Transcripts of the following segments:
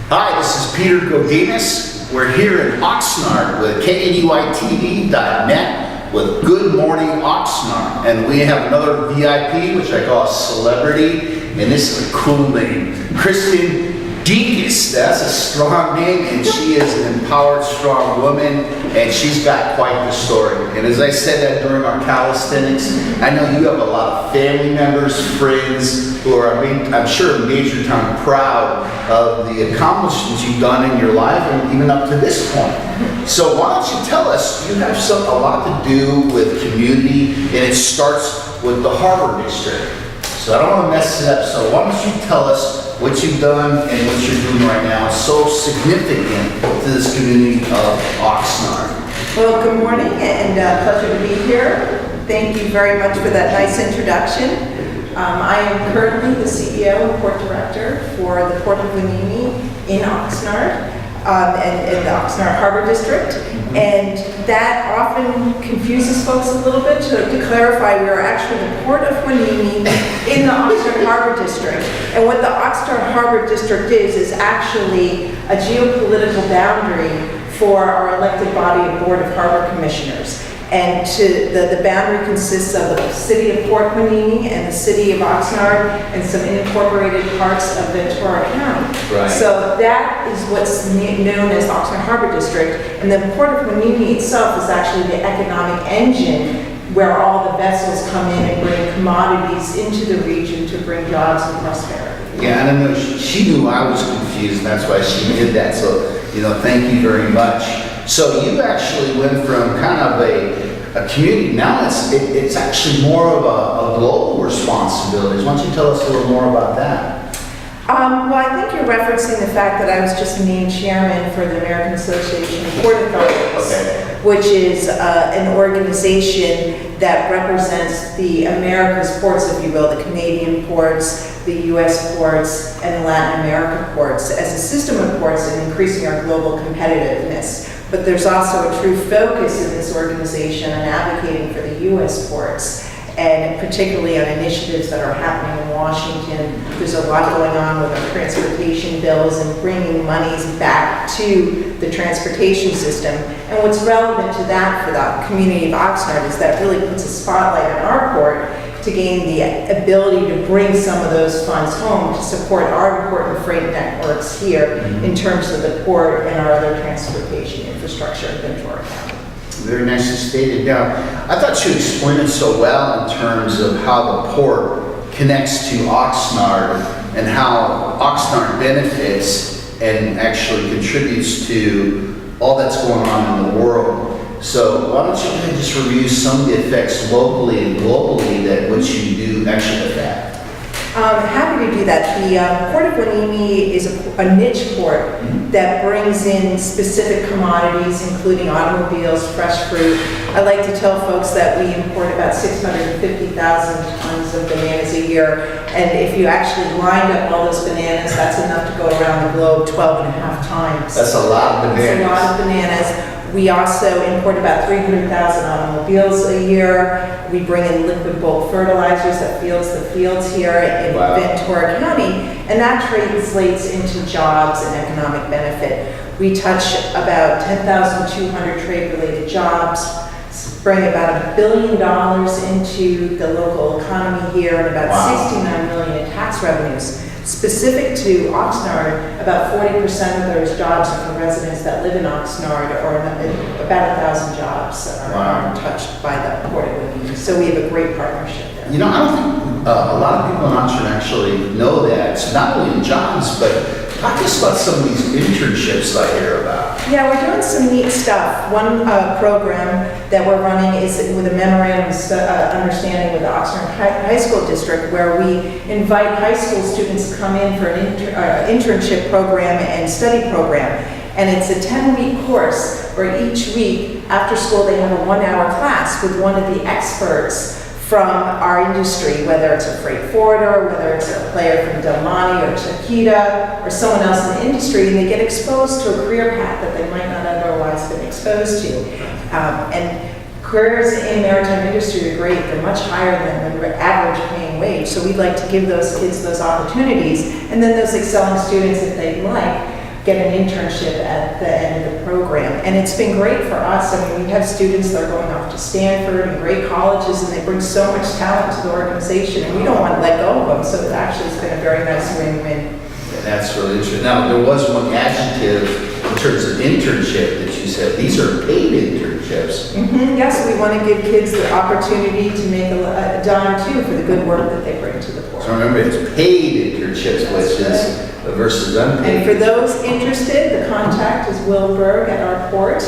Hi, this is Peter Godinez. We're here in Oxnard with KNUITV.net with Good Morning Oxnard. And we have another VIP, which I call a celebrity, and this is a cool name. Kristen, Decas. That's a strong name, and she is an empowered, strong woman, and she's got quite the story. And as I said that during our calisthenics, I know you have a lot of family members, friends, who are, I'm sure, major time proud of the accomplishments you've done in your life and even up to this point. So why don't you tell us, you have a lot to do with community, and it starts with the Harbor District. So I don't want to mess it up, so why don't you tell us what you've done and what you're doing right now is so significant to this community of Oxnard. Well, good morning and pleasure to be here. Thank you very much for that nice introduction. I am currently the CEO and Port Director for the Port of Wenini in Oxnard and the Oxnard Harbor District. And that often confuses folks a little bit. To clarify, we are actually the Port of Wenini in the Oxnard Harbor District. And what the Oxnard Harbor District is actually a geopolitical boundary for our elected body of Board of Harbor Commissioners. And the boundary consists of the city of Port Wenini and the city of Oxnard and some unincorporated parts of Ventura County. Right. So that is what's known as Oxnard Harbor District. And the Port of Wenini itself is actually the economic engine where all the vessels come in and bring commodities into the region to bring jobs and prosperity. Yeah, and I know she knew I was confused, and that's why she did that. So, thank you very much. So you actually went from kind of a community, now it's actually more of a global responsibility. Why don't you tell us a little more about that? Well, I think you're referencing the fact that I was just named chairman for the American Association of Port Authorities, which is an organization that represents the America's ports, if you will, the Canadian ports, the U.S. ports, and the Latin American ports, as a system of ports and increasing our global competitiveness. But there's also a true focus in this organization on advocating for the U.S. ports, and particularly on initiatives that are happening in Washington. There's a lot going on with our transportation bills and bringing monies back to the transportation system. And what's relevant to that for the community of Oxnard is that it really puts a spotlight on our port to gain the ability to bring some of those funds home to support our important freight networks here in terms of the port and our other transportation infrastructure in Ventura County. Very nicely stated. Now, I thought you explained it so well in terms of how the port connects to Oxnard and how Oxnard benefits and actually contributes to all that's going on in the world. So why don't you just review some of the effects locally and globally that what you do actually affect? Happy to do that. The Port of Wenini is a niche port that brings in specific commodities, including automobiles, fresh fruit. I like to tell folks that we import about 650,000 tons of bananas a year. And if you actually lined up all those bananas, that's enough to go around the globe 12 and a half times. That's a lot of bananas. That's a lot of bananas. We also import about 300,000 automobiles a year. We bring in liquid bulk fertilizers that fields the fields here in Ventura County, and that translates into jobs and economic benefit. We touch about 10,200 trade-related jobs, bring about $1 billion into the local economy here, and about 69 million in tax revenues. Specific to Oxnard, about 40% of those jobs are from residents that live in Oxnard, or about 1,000 jobs are touched by the Port of Wenini. So we have a great partnership there. I don't think a lot of people in Oxnard actually know that. It's not only in jobs, but talk to us about some of these internships I hear about. Yeah, we're doing some neat stuff. One program that we're running is with a memorandum of understanding with the Oxnard High School District, where we invite high school students to come in for an internship program and study program. And it's a 10-week course where each week after school they have a 1-hour class with one of the experts from our industry, whether it's a freight forwarder, whether it's a player from Del Monte or Chiquita or someone else in the industry, and they get exposed to a career path that they might not otherwise have been exposed to. And careers in maritime industry are great. They're much higher than the average paying wage. So we'd like to give those kids those opportunities. And then those excelling students, if they'd like, get an internship at the end of the program. And it's been great for us. I mean, we have students that are going off to Stanford and great colleges, and they bring so much talent to the organization, and we don't want to let go of them. So it actually has been a very nice win-win. Yeah, that's really interesting. Now, there was one adjective in terms of internship that you said. These are paid internships. Yes, we want to give kids the opportunity to make a dime too for the good work that they bring to the board. So remember, it's paid internships, which is versus unpaid. And for those interested, the contact is Will Berg at our port.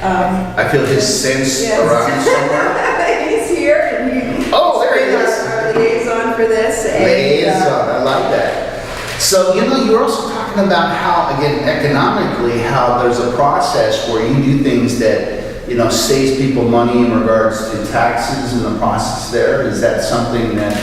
I feel his sense Yes. around somewhere. He's here, and he. Oh, there he is. Our liaison for this. And, Liaison, I like that. So, you're also talking about how, again, economically, how there's a process where you do things that, saves people money in regards to taxes and the process there. Is that something that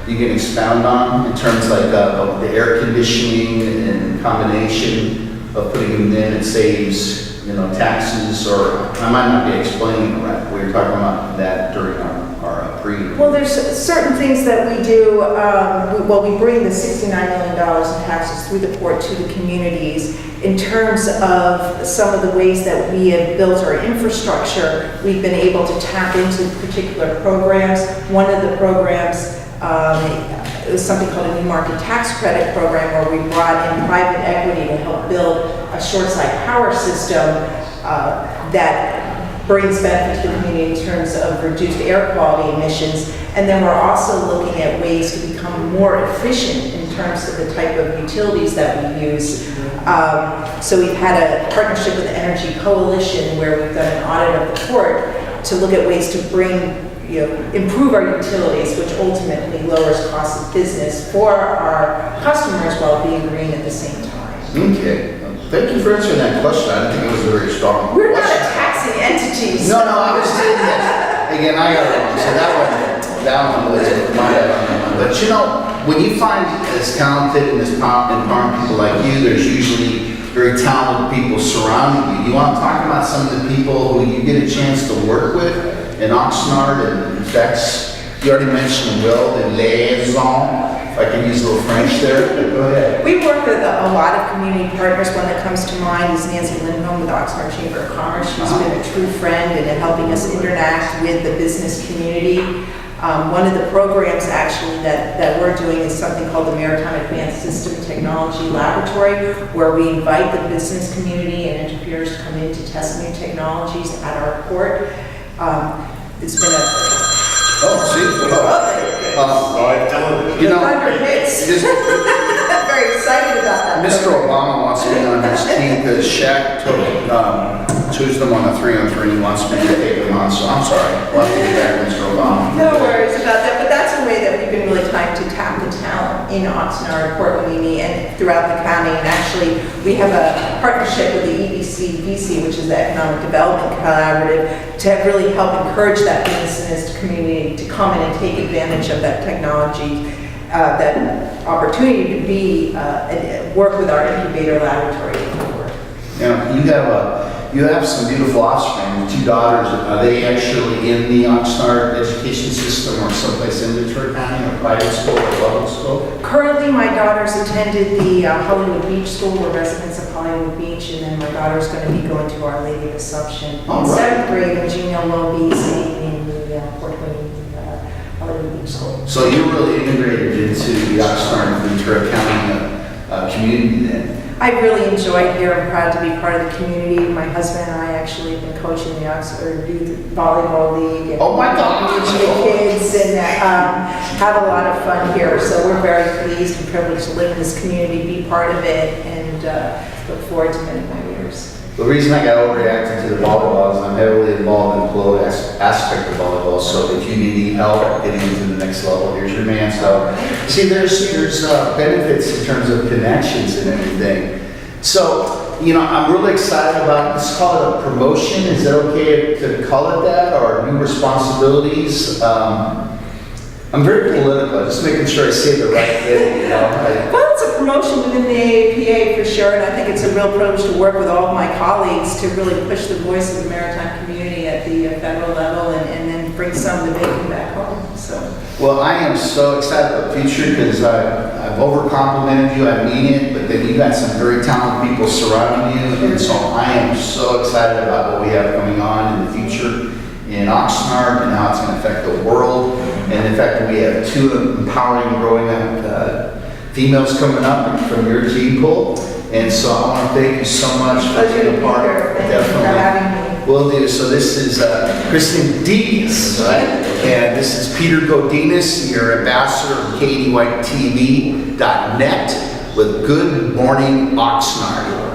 you can expound on in terms like of the air conditioning and combination of putting them in, it saves, taxes, or I might not be explaining it right. We were talking about that during our pre. Well, there's certain things that we do. We bring the $69 million in taxes through the port to the communities. In terms of some of the ways that we have built our infrastructure, we've been able to tap into particular programs. One of the programs it was something called a New Market Tax Credit Program, where we brought in private equity to help build a short-side power system that brings benefit to the community in terms of reduced air quality emissions. And then we're also looking at ways to become more efficient in terms of the type of utilities that we use. So we've had a partnership with the Energy Coalition where we've done an audit of the port to look at ways to improve our utilities, which ultimately lowers cost of business for our customers while being green at the same time. Okay. Thank you for answering that question. I didn't think it was a very strong We're not question. a taxing entity. So. No, I was saying that. Again, I got it wrong. So that one was my bad. But when you find as talented and as empowered people like you, there's usually very talented people surrounding you. You want to talk about some of the people who you get a chance to work with in Oxnard and Dex? You already mentioned Will, the liaison. If I can use a little French there, go ahead. We work with a lot of community partners. One that comes to mind is Nancy Lindholm with Oxnard Chamber of Commerce. She's been a true friend in helping us interact with the business community. One of the programs actually that we're doing is something called the Maritime Advanced System Technology Laboratory, where we invite the business community and entrepreneurs to come in to test new technologies at our port. It's been a... Thunder hits. Very excited about that. Mr. Obama wants me on his team because Shaq chose them on a 3-on-3 and he wants me to take them on, so I'm sorry. We'll have to get back to Mr. Obama. No worries about that, but that's a way that we've been really trying to tap the talent in Oxnard, Port Hueneme, and throughout the county. And actually, we have a partnership with the EBC-VC, which is the Economic Development Collaborative, to really help encourage that business community to come in and take advantage of that technology, that opportunity to be work with our incubator laboratory. You have some beautiful offspring, 2 daughters. Are they actually in the Oxnard education system or someplace in Ventura County, or private school or public school? Currently, my daughters attended the Hollywood Beach School. We're residents of Hollywood Beach, and then my daughter's going to be going to Our Lady of Assumption in 7th grade, and Gina will be singing in the Port Hueneme Hollywood Beach School. So you're really integrated into the Oxnard Ventura County community then? I really enjoyed here. I'm proud to be part of the community. My husband and I actually have been coaching the Oxford Youth Volleyball League. And oh my God! The kids and have a lot of fun here. So we're very pleased and privileged to live in this community, be part of it, and look forward to many more years. The reason I got overreacted to the volleyball is I'm heavily involved in the political aspect of volleyball. So if you need help getting into the next level, here's your man. So see, there's benefits in terms of connections and everything. So I'm really excited about, let's call it a promotion. Is that okay to call it that, or new responsibilities? I'm very political. I'm just making sure I say the right thing. Well, it's a promotion within the AAPA for sure, and I think it's a real privilege to work with all of my colleagues to really push the voice of the maritime community at the federal level, and then bring some of the bacon back home. So. Well, I am so excited about the future because I've I've over-complimented you, I mean it, but then you got some very talented people surrounding you, and so I am so excited about what we have coming on in the future in Oxnard and how it's going to affect the world. And in fact, we have 2 empowering, growing females coming up from your gene pool. And so I want to thank you so much for being a part. Thank you for having me. Will do. So this is Kristen Decas, right? And this is Peter Godinez, your ambassador of KDYTV.net with Good Morning Oxnard.